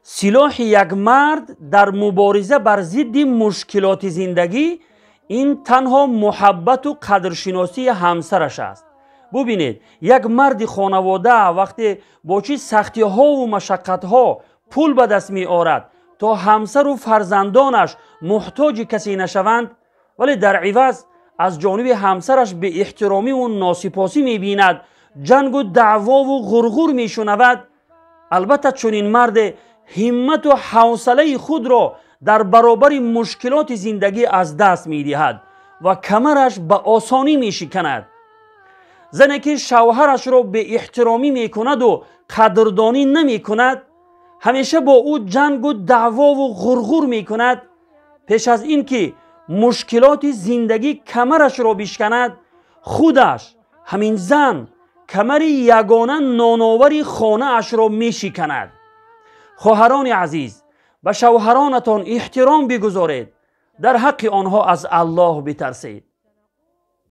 سلاح یک مرد در مبارزه بر ضد مشکلات زندگی این تنها محبت و قدرشناسی همسرش است. ببینید یک مرد خانواده وقتی با چه سختی ها و مشقت ها پول به دست می آورد تا همسر و فرزندانش محتاج کسی نشوند، ولی در عوض از جانب همسرش به احترامی و ناسپاسی می بیند، جنگ و دعوا و غرغر می شنود، البته چون این مرد همت و حوصله خود را در برابر مشکلات زندگی از دست می دهد و کمرش به آسانی می شکند. زنی که شوهرش را به احترامی می کند و قدردانی نمی کند، همیشه با او جنگ و دعوا و غرغر می کند، پیش از این که مشکلات زندگی کمرش را بشکند، خودش همین زن کمر یگانه نانآور خانه اش را می شکند. خواهران عزیز، به شوهرانتان احترام بگذارید، در حق آنها از الله بترسید.